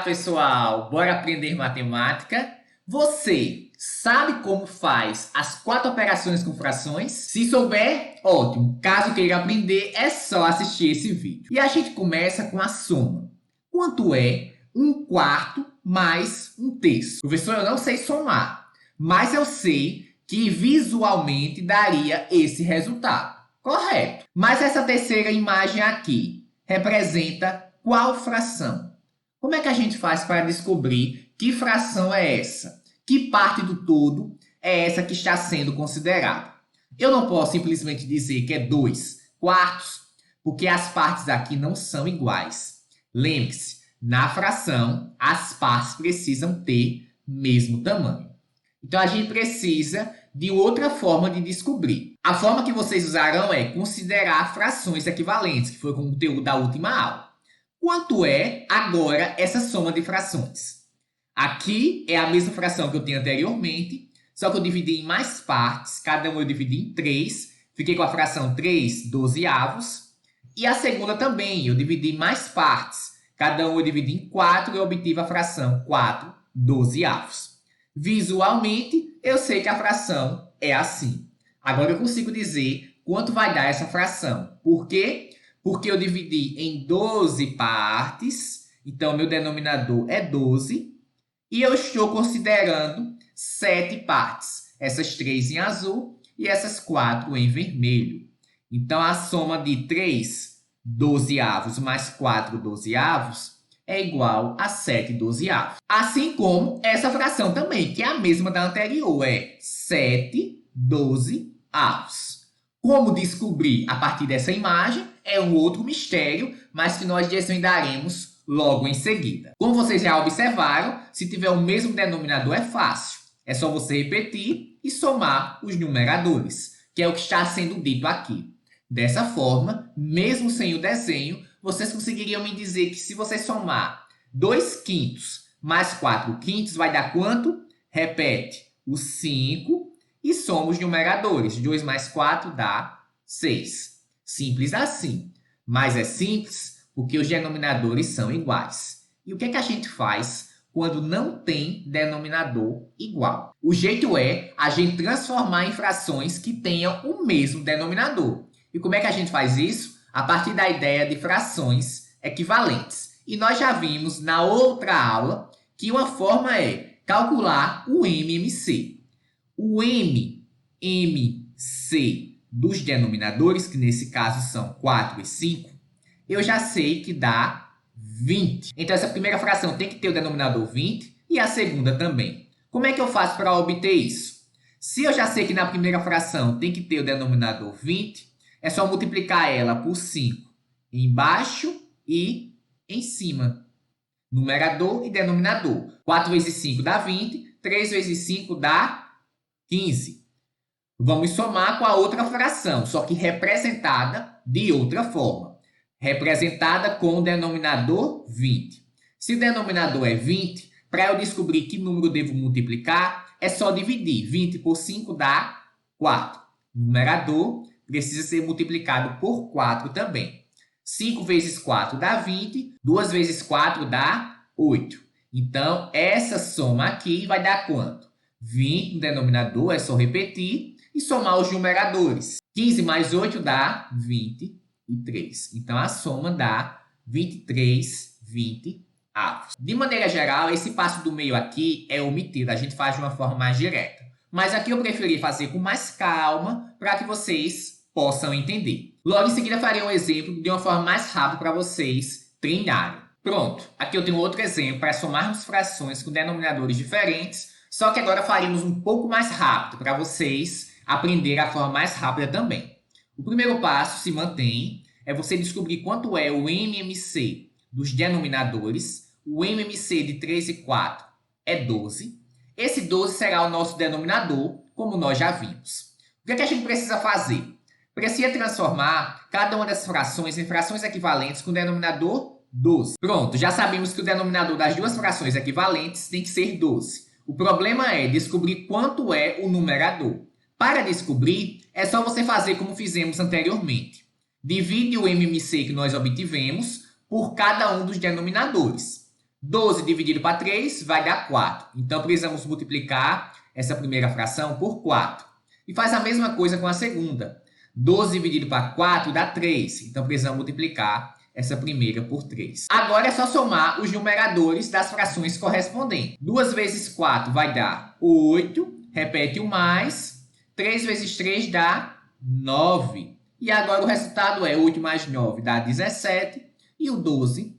Olá, pessoal! Bora aprender matemática? Você sabe como faz as 4 operações com frações? Se souber, ótimo! Caso queira aprender, é só assistir esse vídeo. E a gente começa com a soma. Quanto é 1/4 mais 1/3? Professor, eu não sei somar, mas eu sei que visualmente daria esse resultado. Correto. Mas essa terceira imagem aqui representa qual fração? Como é que a gente faz para descobrir que fração é essa? Que parte do todo é essa que está sendo considerada? Eu não posso simplesmente dizer que é 2/4, porque as partes aqui não são iguais. Lembre-se, na fração, as partes precisam ter mesmo tamanho. Então, a gente precisa de outra forma de descobrir. A forma que vocês usarão é considerar frações equivalentes, que foi o conteúdo da última aula. Quanto é agora essa soma de frações? Aqui é a mesma fração que eu tinha anteriormente, só que eu dividi em mais partes, cada uma eu dividi em 3, fiquei com a fração 3/12. E a segunda também, eu dividi em mais partes, cada uma eu dividi em 4 e eu obtive a fração 4/12. Visualmente, eu sei que a fração é assim. Agora eu consigo dizer quanto vai dar essa fração. Por quê? Porque eu dividi em 12 partes, então meu denominador é 12, e eu estou considerando 7 partes, essas 3 em azul e essas 4 em vermelho. Então, a soma de 3/12 mais 4/12 é igual a 7/12. Assim como essa fração também, que é a mesma da anterior, é 7/12. Como descobrir a partir dessa imagem é um outro mistério, mas que nós desvendaremos logo em seguida. Como vocês já observaram, se tiver o mesmo denominador é fácil. É só você repetir e somar os numeradores, que é o que está sendo dito aqui. Dessa forma, mesmo sem o desenho, vocês conseguiriam me dizer que se você somar 2/5 mais 4/5 vai dar quanto? Repete o 5 e soma os numeradores. 2 mais 4 dá 6. Simples assim. Mas é simples porque os denominadores são iguais. E o que é que a gente faz quando não tem denominador igual? O jeito é a gente transformar em frações que tenham o mesmo denominador. E como é que a gente faz isso? A partir da ideia de frações equivalentes. E nós já vimos na outra aula que uma forma é calcular o MMC. O MMC dos denominadores, que nesse caso são 4 e 5, eu já sei que dá 20. Então, essa primeira fração tem que ter o denominador 20 e a segunda também. Como é que eu faço para obter isso? Se eu já sei que na primeira fração tem que ter o denominador 20, é só multiplicar ela por 5 embaixo e em cima. Numerador e denominador. 4 vezes 5 dá 20, 3 vezes 5 dá 15. Vamos somar com a outra fração, só que representada de outra forma. Representada com o denominador 20. Se o denominador é 20, para eu descobrir que número eu devo multiplicar, é só dividir. 20 por 5 dá 4. Numerador precisa ser multiplicado por 4 também. 5 vezes 4 dá 20, 2 vezes 4 dá 8. Então, essa soma aqui vai dar quanto? 20 no denominador, é só repetir e somar os numeradores. 15 mais 8 dá 23. Então, a soma dá 23/20. De maneira geral, esse passo do meio aqui é omitido, a gente faz de uma forma mais direta. Mas aqui eu preferi fazer com mais calma para que vocês possam entender. Logo em seguida, farei um exemplo de uma forma mais rápida para vocês treinarem. Pronto, aqui eu tenho outro exemplo para somarmos frações com denominadores diferentes, só que agora faremos um pouco mais rápido para vocês aprenderem a forma mais rápida também. O primeiro passo se mantém, é você descobrir quanto é o MMC dos denominadores. O MMC de 3 e 4 é 12. Esse 12 será o nosso denominador, como nós já vimos. O que é que a gente precisa fazer? Precisa transformar cada uma dessas frações em frações equivalentes com o denominador 12. Pronto, já sabemos que o denominador das duas frações equivalentes tem que ser 12. O problema é descobrir quanto é o numerador. Para descobrir, é só você fazer como fizemos anteriormente. Divide o MMC que nós obtivemos por cada um dos denominadores. 12 dividido para 3 vai dar 4. Então, precisamos multiplicar essa primeira fração por 4. E faz a mesma coisa com a segunda. 12 dividido para 4 dá 3. Então, precisamos multiplicar essa primeira por 3. Agora é só somar os numeradores das frações correspondentes. 2 vezes 4 vai dar 8. Repete o mais. 3 vezes 3 dá 9. E agora o resultado é 8 mais 9 dá 17. E o 12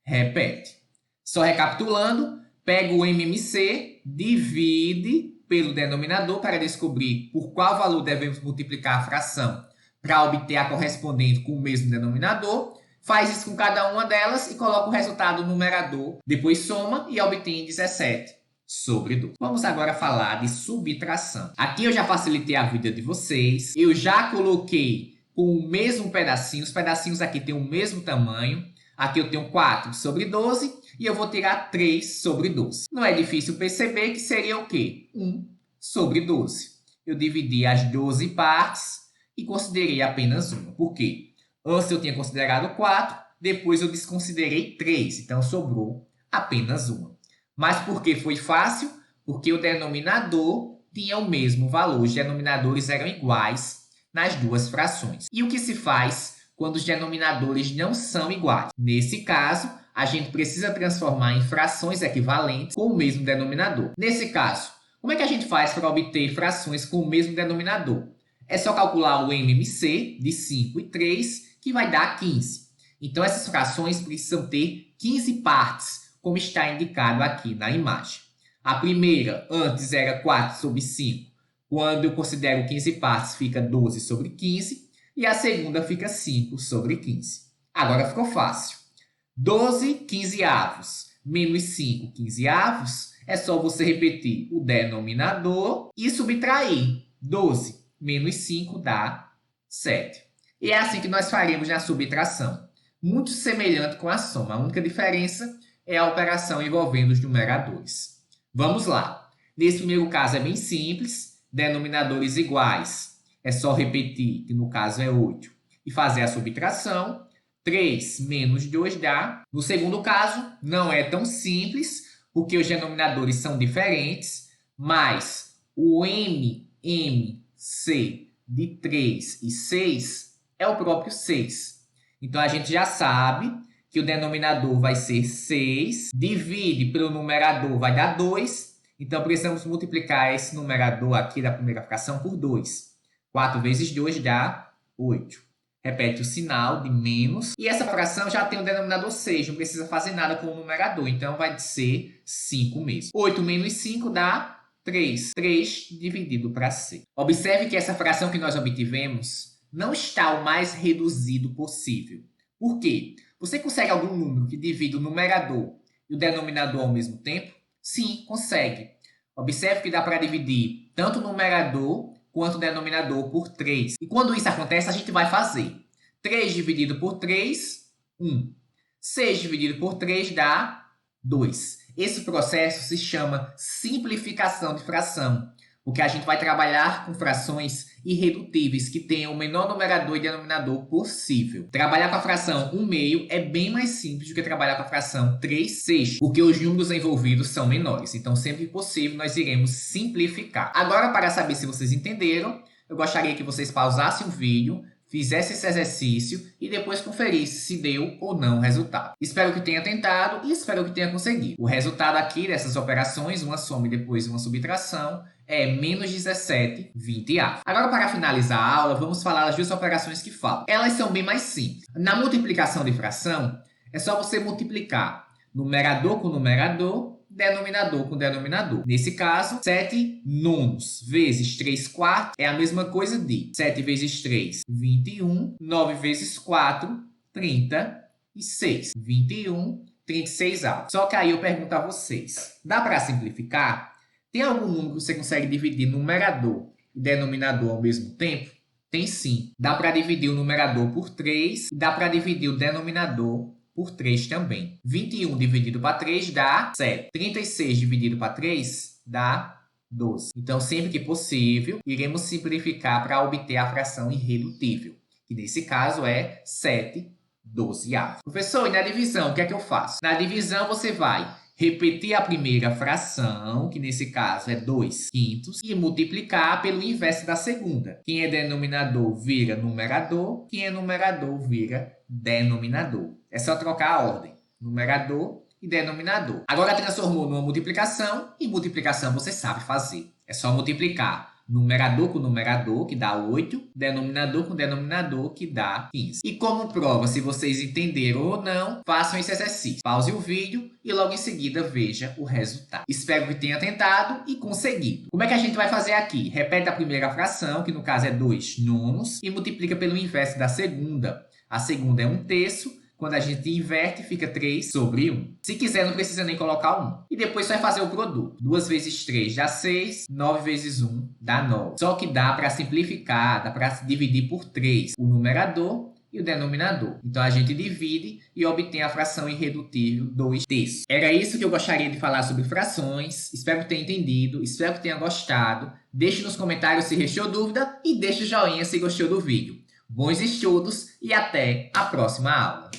repete. Só recapitulando, pega o MMC, divide pelo denominador para descobrir por qual valor devemos multiplicar a fração para obter a correspondente com o mesmo denominador. Faz isso com cada uma delas e coloca o resultado no numerador. Depois soma e obtém 17 sobre 12. Vamos agora falar de subtração. Aqui eu já facilitei a vida de vocês. Eu já coloquei com o mesmo pedacinho. Os pedacinhos aqui têm o mesmo tamanho. Aqui eu tenho 4 sobre 12 e eu vou tirar 3 sobre 12. Não é difícil perceber que seria o quê? 1 sobre 12. Eu dividi as 12 partes e considerei apenas uma. Por quê? Antes eu tinha considerado 4, depois eu desconsiderei 3. Então sobrou apenas uma. Mas por que foi fácil? Porque o denominador tinha o mesmo valor. Os denominadores eram iguais nas duas frações. E o que se faz quando os denominadores não são iguais? Nesse caso, a gente precisa transformar em frações equivalentes com o mesmo denominador. Nesse caso, como é que a gente faz para obter frações com o mesmo denominador? É só calcular o MMC de 5 e 3, que vai dar 15. Então, essas frações precisam ter 15 partes, como está indicado aqui na imagem. A primeira, antes, era 4 sobre 5. Quando eu considero 15 partes, fica 12 sobre 15. E a segunda fica 5 sobre 15. Agora ficou fácil. 12 quinzeavos menos 5 quinzeavos. É só você repetir o denominador e subtrair. 12 menos 5 dá 7. E é assim que nós faremos na subtração. Muito semelhante com a soma. A única diferença é a operação envolvendo os numeradores. Vamos lá. Nesse primeiro caso é bem simples. Denominadores iguais. É só repetir, que no caso é 8, e fazer a subtração. 3 menos 2 dá. No segundo caso, não é tão simples, porque os denominadores são diferentes, mas o MMC de 3 e 6 é o próprio 6. Então, a gente já sabe que o denominador vai ser 6, divide pelo numerador vai dar 2, então precisamos multiplicar esse numerador aqui da primeira fração por 2. 4 vezes 2 dá 8. Repete o sinal de menos. E essa fração já tem o denominador 6, não precisa fazer nada com o numerador, então vai ser 5 mesmo. 8 menos 5 dá 3. 3 dividido para 6. Observe que essa fração que nós obtivemos não está o mais reduzido possível. Por quê? Você consegue algum número que divida o numerador e o denominador ao mesmo tempo? Sim, consegue. Observe que dá para dividir tanto o numerador quanto o denominador por 3. E quando isso acontece, a gente vai fazer 3 dividido por 3, 1. 6 dividido por 3 dá 2. Esse processo se chama simplificação de fração, porque a gente vai trabalhar com frações irredutíveis que tenham o menor numerador e denominador possível. Trabalhar com a fração 1/2 é bem mais simples do que trabalhar com a fração 3/6, porque os números envolvidos são menores. Então, sempre que possível, nós iremos simplificar. Agora, para saber se vocês entenderam, eu gostaria que vocês pausassem o vídeo, fizessem esse exercício e depois conferissem se deu ou não o resultado. Espero que tenha tentado e espero que tenha conseguido. O resultado aqui dessas operações, uma soma e depois uma subtração, é menos 17 20A. Agora, para finalizar a aula, vamos falar das duas operações que faltam. Elas são bem mais simples. Na multiplicação de fração, é só você multiplicar numerador com numerador, denominador com denominador. Nesse caso, 7 nonos vezes 3 quartos é a mesma coisa de 7 vezes 3, 21, 9 vezes 4, 36. 21, 36 altos. Só que aí eu pergunto a vocês, dá para simplificar? Tem algum número que você consegue dividir numerador e denominador ao mesmo tempo? Tem sim. Dá para dividir o numerador por 3 e dá para dividir o denominador por 3 também. 21 dividido para 3 dá 7. 36 dividido para 3 dá 12. Então, sempre que possível, iremos simplificar para obter a fração irredutível, que nesse caso é 7/12. 12avo. Professor, e na divisão, o que é que eu faço? Na divisão, você vai repetir a primeira fração, que nesse caso é 2/5, e multiplicar pelo inverso da segunda. Quem é denominador vira numerador, quem é numerador vira denominador. É só trocar a ordem. Numerador e denominador. Agora transformou numa multiplicação, e multiplicação você sabe fazer. É só multiplicar numerador com numerador, que dá 8, denominador com denominador, que dá 15. E como prova, se vocês entenderam ou não, façam esse exercício. Pause o vídeo e logo em seguida veja o resultado. Espero que tenha tentado e conseguido. Como é que a gente vai fazer aqui? Repete a primeira fração, que no caso é 2/9, e multiplica pelo inverso da segunda. A segunda é 1/3. Quando a gente inverte, fica 3/1. Se quiser, não precisa nem colocar 1. E depois você vai fazer o produto. 2 vezes 3 dá 6, 9 vezes 1 dá 9. Só que dá para simplificar, dá para dividir por 3 o numerador e o denominador. Então, a gente divide e obtém a fração irredutível 2/3. Era isso que eu gostaria de falar sobre frações. Espero que tenha entendido, espero que tenha gostado. Deixe nos comentários se restou dúvida e deixe o joinha se gostou do vídeo. Bons estudos e até a próxima aula!